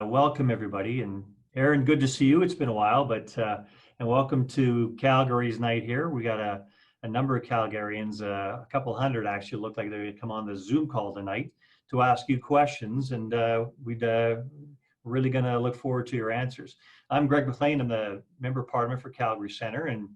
Welcome everybody, and Erin, good to see you. It's been a while, but and welcome to Calgary's night here. We got a number of Calgarians, a couple hundred actually, look like they're gonna come on the Zoom call tonight to ask you questions, and we'd really gonna look forward to your answers. I'm Greg McLean. I'm the Member of Parliament for Calgary Centre, and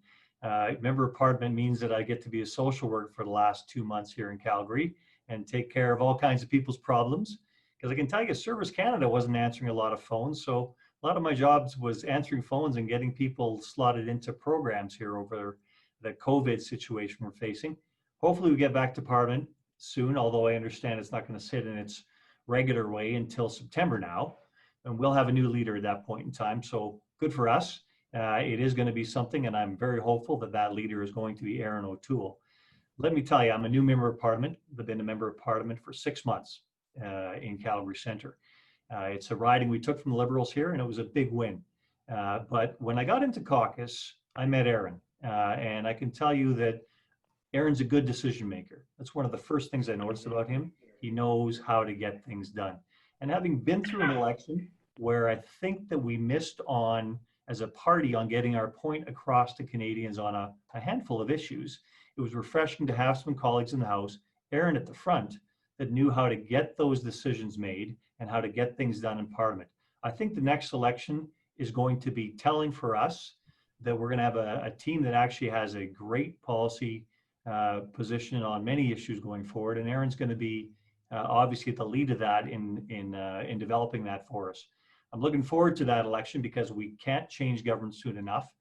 Member of Parliament means that I get to be a social worker for the last 2 months here in Calgary and take care of all kinds of people's problems. Because I can tell you, Service Canada wasn't answering a lot of phones. So a lot of my jobs was answering phones and getting people slotted into programs here over the COVID situation we're facing. Hopefully we get back to Parliament soon, although I understand it's not going to sit in its regular way until September now. And we'll have a new leader at that point in time. So good for us. It is going to be something, and I'm very hopeful that that leader is going to be Erin OToole. Let me tell you, I'm a new Member of Parliament. I've been a Member of Parliament for 6 months. In Calgary Centre. It's a riding we took from the Liberals here, and it was a big win. But when I got into caucus, I met Erin, and I can tell you that Erin's a good decision maker. That's one of the first things I noticed about him. He knows how to get things done. And having been through an election where I think that we missed on, as a party, on getting our point across to Canadians on a handful of issues, it was refreshing to have some colleagues in the House, Erin at the front, that knew how to get those decisions made and how to get things done in Parliament. I think the next election is going to be telling for us that we're going to have a team that actually has a great policy position on many issues going forward, and Erin's going to be obviously at the lead of that in developing that for us. I'm looking forward to that election because we can't change government soon enough.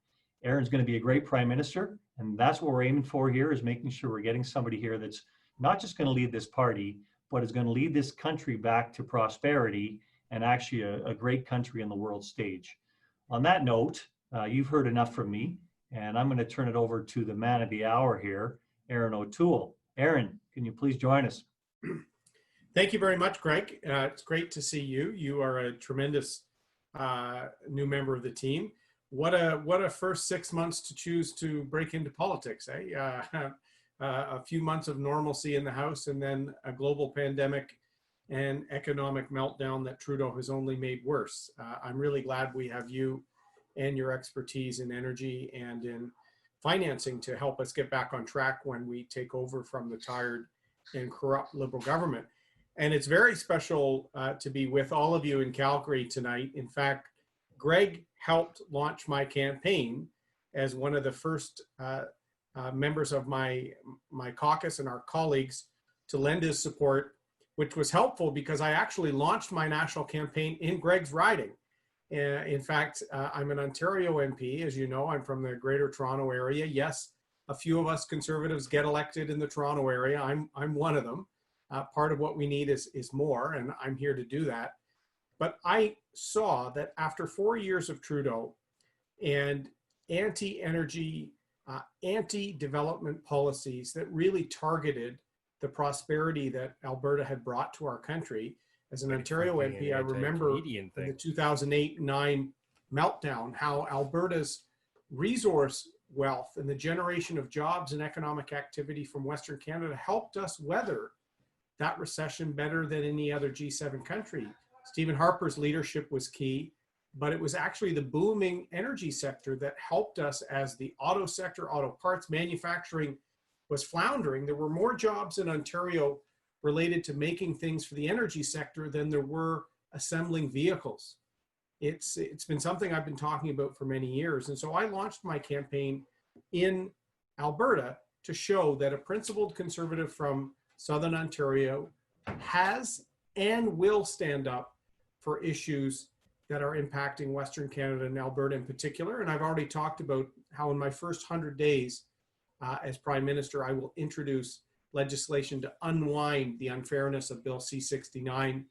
Erin's going to be a great Prime Minister, and that's what we're aiming for here, is making sure we're getting somebody here that's not just going to lead this party, but is going to lead this country back to prosperity and actually a great country on the world stage. On that note, you've heard enough from me, and I'm going to turn it over to the man of the hour here, Erin OToole. Erin, can you please join us? Thank you very much, Greg. It's great to see you. You are a tremendous new member of the team. What a first 6 months to choose to break into politics, eh? A few months of normalcy in the House, and then a global pandemic and economic meltdown that Trudeau has only made worse. I'm really glad we have you and your expertise in energy and in financing to help us get back on track when we take over from the tired and corrupt Liberal government. And it's very special to be with all of you in Calgary tonight. In fact, Greg helped launch my campaign as one of the first members of my caucus and our colleagues to lend his support, which was helpful because I actually launched my national campaign in Greg's riding. In fact, I'm an Ontario MP. As you know, I'm from the Greater Toronto area. Yes, a few of us Conservatives get elected in the Toronto area. I'm one of them. Part of what we need is more, and I'm here to do that. But I saw that after 4 years of Trudeau and anti-energy, anti-development policies that really targeted the prosperity that Alberta had brought to our country. As an Ontario MP, I remember in the 2008-9 meltdown, how Alberta's resource wealth and the generation of jobs and economic activity from Western Canada helped us weather that recession better than any other G7 country. Stephen Harper's leadership was key, but it was actually the booming energy sector that helped us as the auto sector, auto parts manufacturing was floundering. There were more jobs in Ontario related to making things for the energy sector than there were assembling vehicles. It's been something I've been talking about for many years. And so I launched my campaign in Alberta to show that a principled Conservative from Southern Ontario has and will stand up for issues that are impacting Western Canada and Alberta in particular. And I've already talked about how in my first 100 days as Prime Minister, I will introduce legislation to unwind the unfairness of Bill C-69,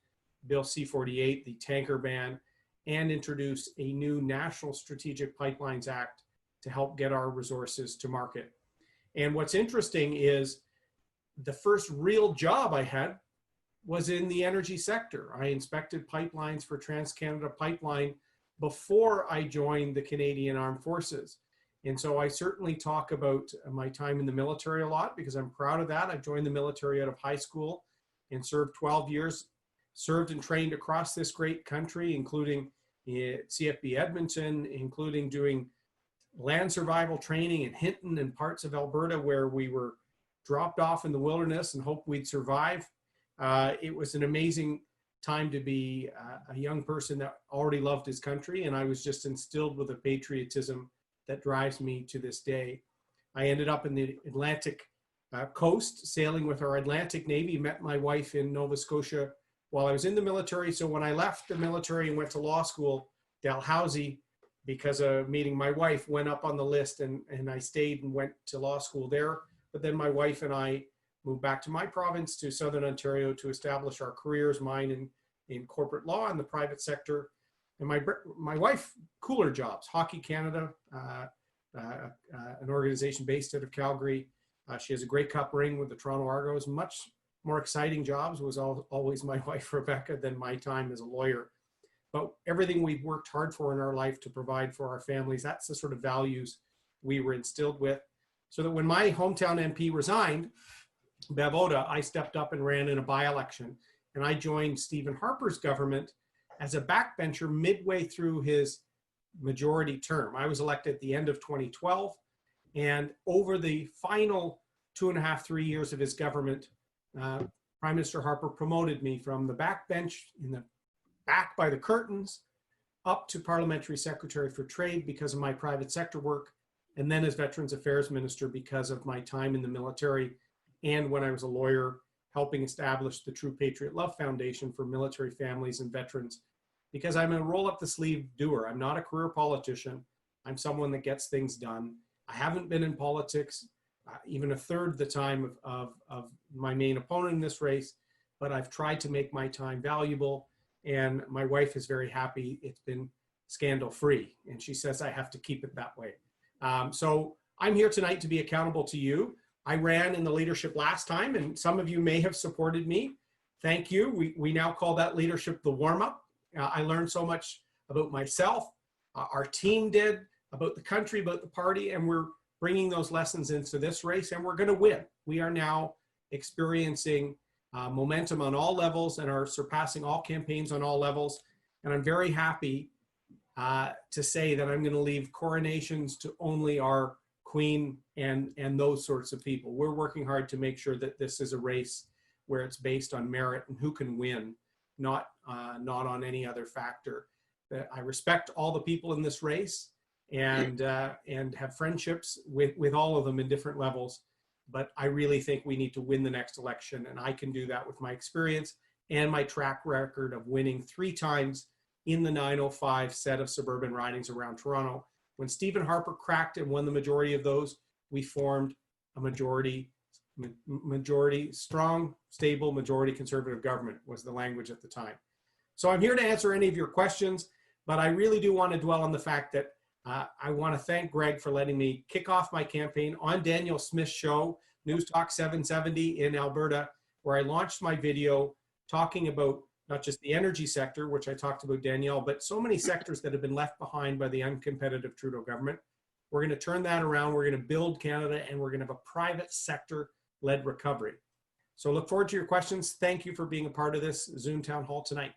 Bill C-48, the tanker ban, and introduce a new National Strategic Pipelines Act to help get our resources to market. And what's interesting is the first real job I had was in the energy sector. I inspected pipelines for TransCanada Pipeline before I joined the Canadian Armed Forces. And so I certainly talk about my time in the military a lot because I'm proud of that. I joined the military out of high school and served 12 years served and trained across this great country, including CFB Edmonton, including doing land survival training in Hinton and parts of Alberta where we were dropped off in the wilderness and hoped we'd survive. It was an amazing time to be a young person that already loved his country, and I was just instilled with a patriotism that drives me to this day. I ended up in the Atlantic coast, sailing with our Atlantic Navy, met my wife in Nova Scotia while I was in the military. So when I left the military and went to law school, Dalhousie, because of meeting my wife, went up on the list, and I stayed and went to law school there. But then my wife and I moved back to my province, to Southern Ontario, to establish our careers, mine in corporate law and the private sector. And my wife, cooler jobs, Hockey Canada, an organization based out of Calgary. She has a Grey Cup ring with the Toronto Argos. Much more exciting jobs was always my wife, Rebecca, than my time as a lawyer. But everything we've worked hard for in our life to provide for our families, that's the sort of values we were instilled with. So that when my hometown MP resigned, Bev Oda, I stepped up and ran in a by-election. And I joined Stephen Harper's government as a backbencher midway through his majority term. I was elected at the end of 2012. And over the final 2.5, 3 years of his government, Prime Minister Harper promoted me from the backbench in the back by the curtains up to Parliamentary Secretary for Trade because of my private sector work, and then as Veterans Affairs Minister because of my time in the military and when I was a lawyer helping establish the True Patriot Love Foundation for military families and veterans, because I'm a roll up the sleeve doer. I'm not a career politician. I'm someone that gets things done. I haven't been in politics even a third the time of my main opponent in this race, but I've tried to make my time valuable, and my wife is very happy it's been scandal free, and she says I have to keep it that way. So I'm here tonight to be accountable to you. I ran in the leadership last time, and some of you may have supported me. Thank you. We now call that leadership the warm-up. I learned so much about myself, our team did, about the country, about the party, and we're bringing those lessons into this race, and we're going to win. We are now experiencing momentum on all levels and are surpassing all campaigns on all levels. And I'm very happy to say that I'm going to leave coronations to only our Queen and those sorts of people. We're working hard to make sure that this is a race where it's based on merit and who can win, not on any other factor. I respect all the people in this race and have friendships with all of them in different levels. But I really think we need to win the next election, and I can do that with my experience and my track record of winning 3 times in the 905 set of suburban ridings around Toronto. When Stephen Harper cracked and won the majority of those, we formed a majority, strong, stable, majority conservative government was the language at the time. So I'm here to answer any of your questions, but I really do want to dwell on the fact that I want to thank Greg for letting me kick off my campaign on Daniel Smith's show, News Talk 770 in Alberta, where I launched my video talking about not just the energy sector, which I talked about Danielle, but so many sectors that have been left behind by the uncompetitive Trudeau government. We're going to turn that around. We're going to build Canada, and we're going to have a private sector-led recovery. So look forward to your questions. Thank you for being a part of this Zoom town hall tonight.